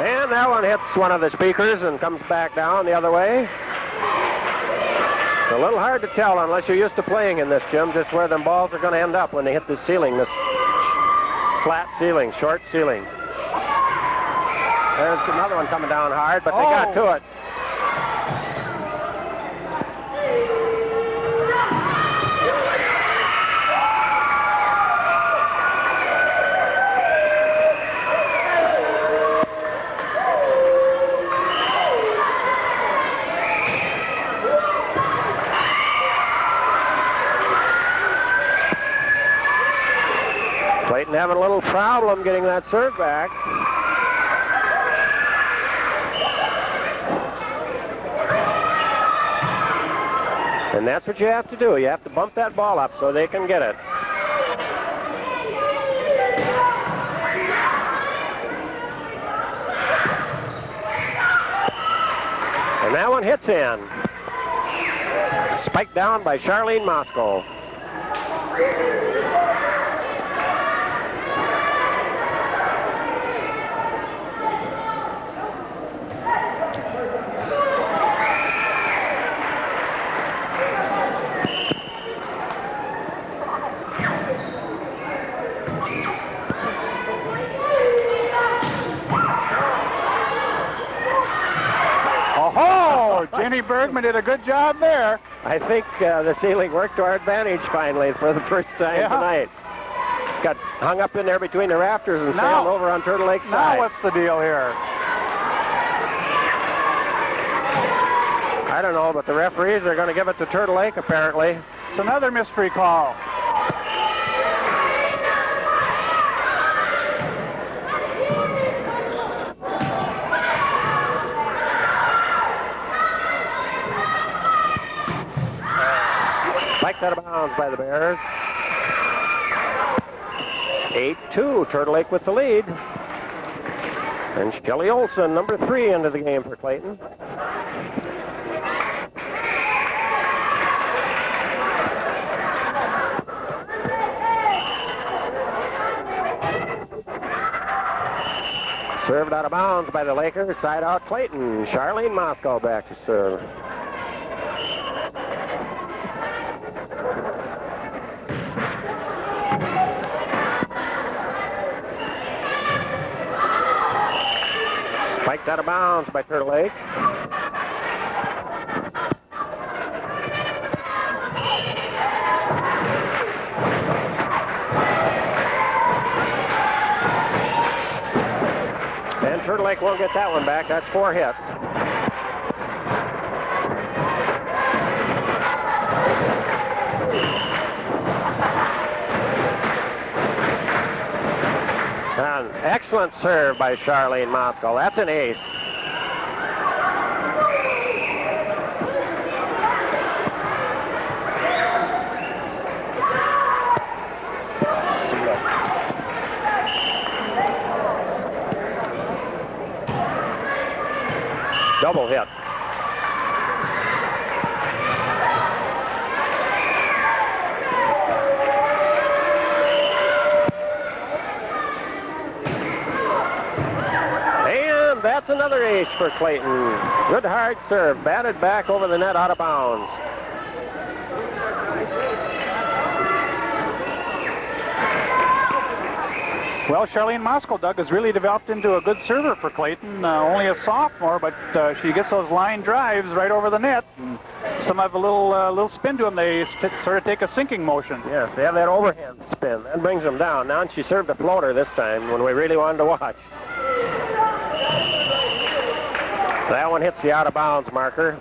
And that one hits one of the speakers and comes back down the other way. It's a little hard to tell unless you're used to playing in this gym just where them balls are going to end up when they hit the ceiling, this flat ceiling, short ceiling. There's another one coming down hard, but they got to it. Clayton having a little problem getting that serve back. And that's what you have to do. You have to bump that ball up so they can get it. And that one hits in. Spiked down by Charlene Moscow. Jenny Bergman did a good job there. I think the ceiling worked to our advantage finally for the first time tonight. Got hung up in there between the rafters and sailed over on Turtle Lake side. Now what's the deal here? I don't know, but the referees are going to give it to Turtle Lake apparently. It's another mystery call. Spiked out of bounds by the Bears. 8-2, Turtle Lake with the lead. And Kelly Olson, number 3, into the game for Clayton. Served out of bounds by the Lakers. Side out Clayton. Charlene Moscow back to serve. Spiked out of bounds by Turtle Lake. And Turtle Lake won't get that one back. That's 4 hits. An excellent serve by Charlene Moscow. That's an ace. Double hit. And that's another ace for Clayton. Good hard serve. Batted back over the net out of bounds. Well, Charlene Moscow, Doug, has really developed into a good server for Clayton. Only a sophomore, but she gets those line drives right over the net. And some have a little spin to them. They sort of take a sinking motion. Yes, they have that overhand spin. That brings them down. Now she served a floater this time when we really wanted to watch. That one hits the out of bounds marker.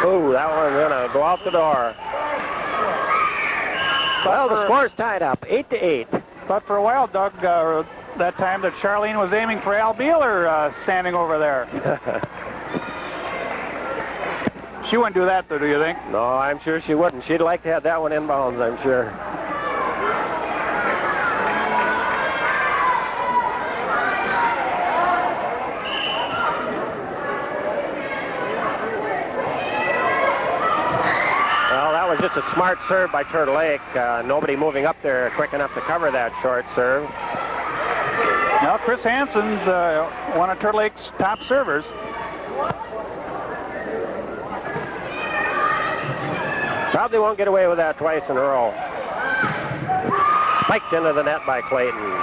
Ooh, that one's gonna go out the door. Well, the score's tied up, 8-8. Thought for a while, Doug, that time that Charlene was aiming for Al Beeler standing over there. She wouldn't do that, though, do you think? No, I'm sure she wouldn't. She'd like to have that one inbounds, I'm sure. Just a smart serve by Turtle Lake. Nobody moving up there quick enough to cover that short serve. Now, Chris Hansen's one of Turtle Lake's top servers. Probably won't get away with that twice in a row. Spiked into the net by Clayton.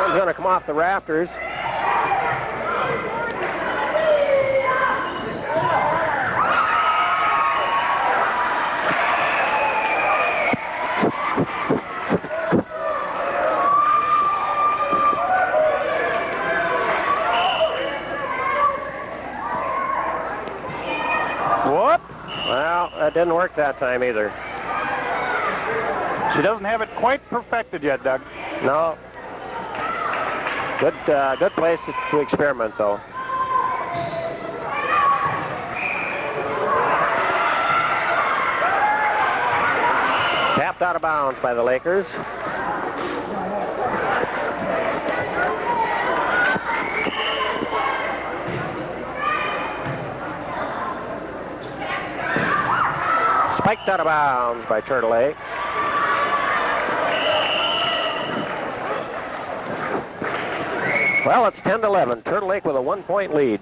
Going to come off the rafters. What? Well, that didn't work that time either. She doesn't have it quite perfected yet, Doug. No. Good place to experiment, though. Tapped out of bounds by the Lakers. Spiked out of bounds by Turtle Lake. Well, it's 10-11. Turtle Lake with a 1-point lead.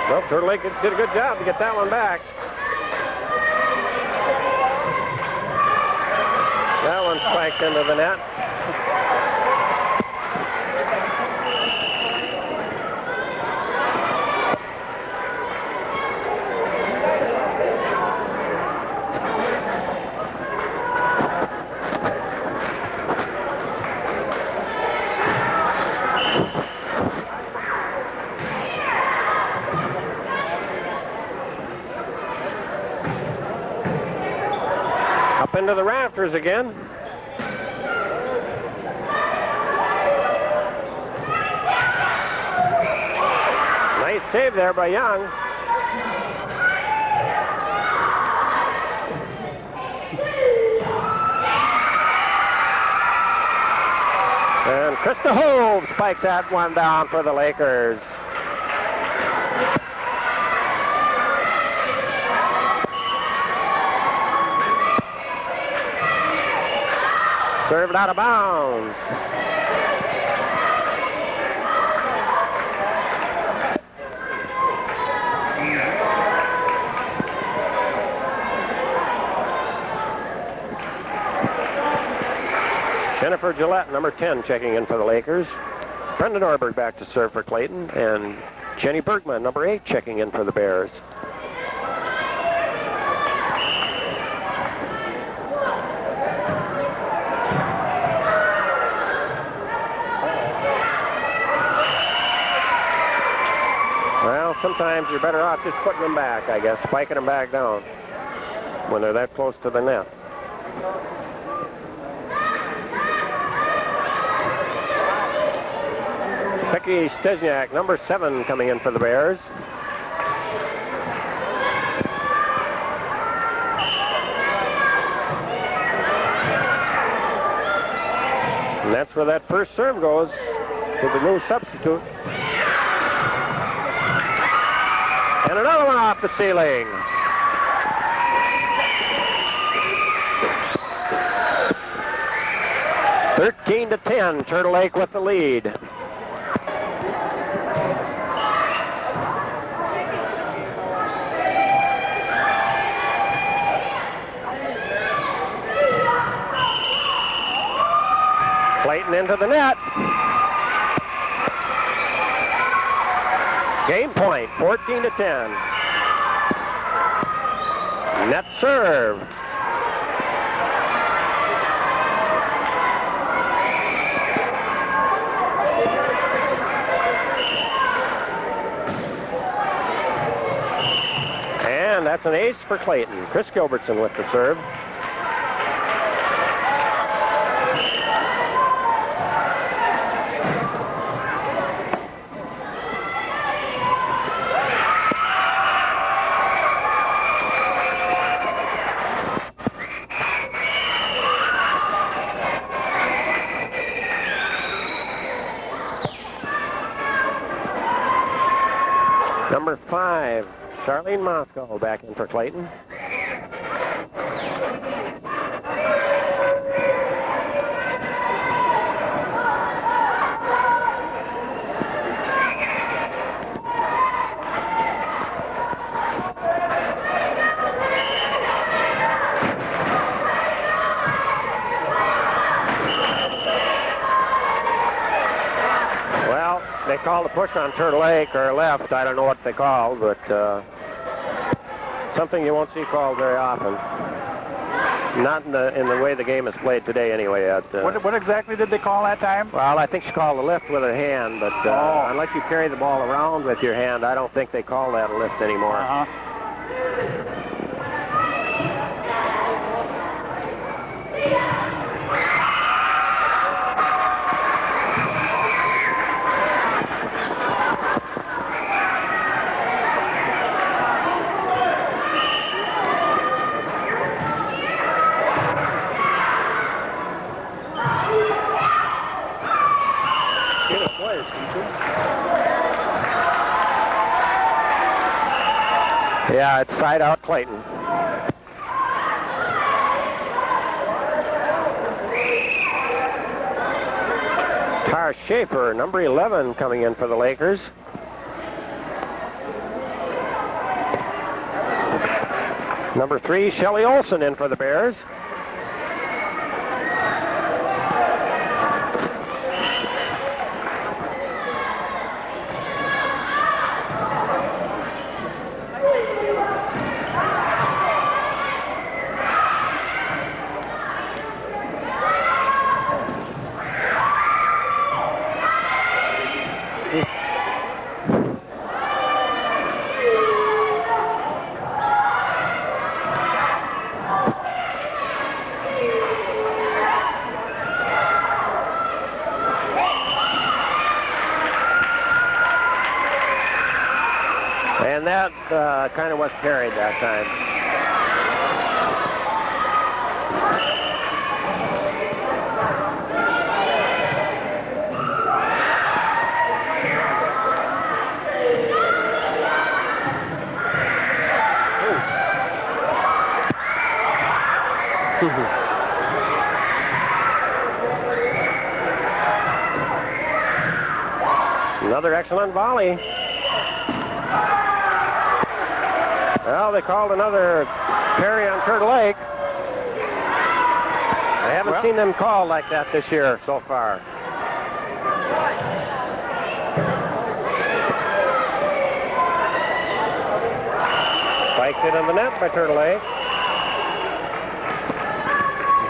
Well, Turtle Lake did a good job to get that one back. That one spiked into the net. Up into the rafters again. Nice save there by Young. And Krista Hove spikes that one down for the Lakers. Served out of bounds. Jennifer Gillette, number 10, checking in for the Lakers. Brenda Norberg back to serve for Clayton. And Jenny Bergman, number 8, checking in for the Bears. Well, sometimes you're better off just putting them back, I guess, spiking them back down when they're that close to the net. Becky Stezniak, number 7, coming in for the Bears. And that's where that first serve goes to the new substitute. And another one off the ceiling. (13-10), Turtle Lake with the lead. Clayton into the net. Game point, 14-10. Net serve. And that's an ace for Clayton. Chris Gilbertson with the serve. Number 5, Charlene Moscow back in for Clayton. They called a push on Turtle Lake or left. I don't know what they called, but something you won't see called very often. Not in the way the game is played today, anyway. What exactly did they call that time? Well, I think she called a lift with her hand, but unless you carry the ball around with your hand, I don't think they call that a lift anymore. Yeah, it's side out Clayton. Tara Schaefer, number 11, coming in for the Lakers. Number 3, Shelly Olson in for the Bears. kind of was carried that time. Another excellent volley. Well, they called another carry on Turtle Lake. I haven't seen them call like that this year so far. Spiked it in the net by Turtle Lake.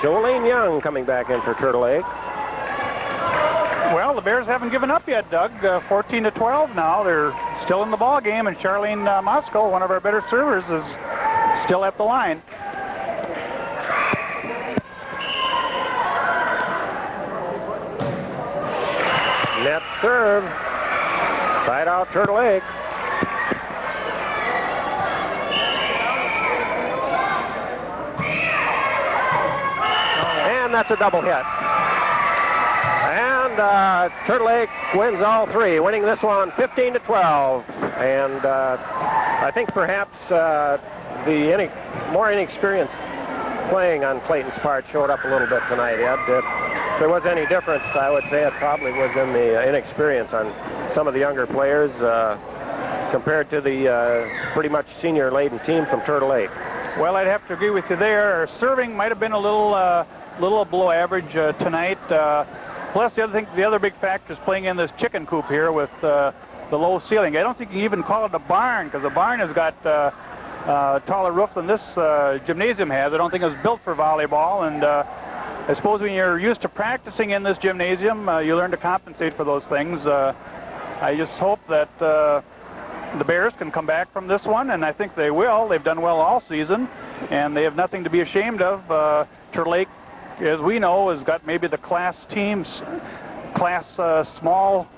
Jolene Young coming back in for Turtle Lake. Well, the Bears haven't given up yet, Doug. 14-12 now. They're still in the ball game, and Charlene Moskal, one of our better servers, is still at the line. Net serve. Side out Turtle Lake. And that's a double hit. And Turtle Lake wins all three, winning this one 15-12. And I think perhaps the more inexperienced playing on Clayton's part showed up a little bit tonight, Ed. If there was any difference, I would say it probably was in the inexperience on some of the younger players compared to the pretty much senior-laden team from Turtle Lake. Well, I'd have to agree with you there. Our serving might have been a little below average tonight. Plus, the other big factor is playing in this chicken coop here with the low ceiling. I don't think you can even call it a barn, because the barn has got taller roof than this gymnasium has. I don't think it was built for volleyball, and I suppose when you're used to practicing in this gymnasium, you learn to compensate for those things. I just hope that the Bears can come back from this one, and I think they will. They've done well all season, and they have nothing to be ashamed of. Turtle Lake, as we know, has got maybe the class small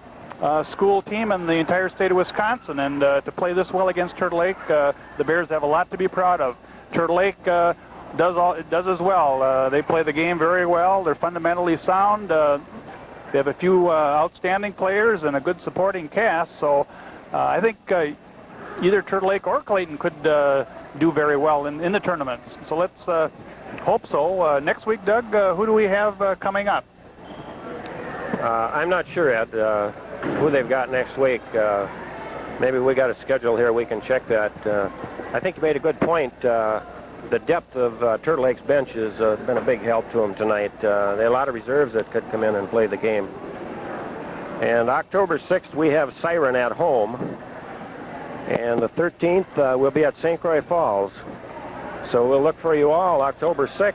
school team in the entire state of Wisconsin, and to play this well against Turtle Lake, the Bears have a lot to be proud of. Turtle Lake does as well. They play the game very well. They're fundamentally sound. They have a few outstanding players and a good supporting cast, so I think either Turtle Lake or Clayton could do very well in the tournaments. So let's hope so. Next week, Doug, who do we have coming up? I'm not sure, Ed, who they've got next week. Maybe we got a schedule here. We can check that. I think you made a good point. The depth of Turtle Lake's bench has been a big help to them tonight. There are a lot of reserves that could come in and play the game. And October 6th, we have Siren at home. And the 13th, we'll be at St. Croix Falls. So we'll look for you all October 6th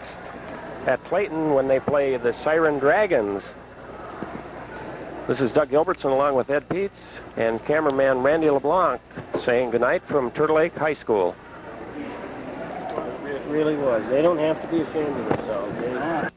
at Clayton when they play the Siren Dragons. This is Doug Gilbertson along with Ed Peets and cameraman Randy LeBlanc saying goodnight from Turtle Lake High School. It really was. They don't have to be ashamed of themselves.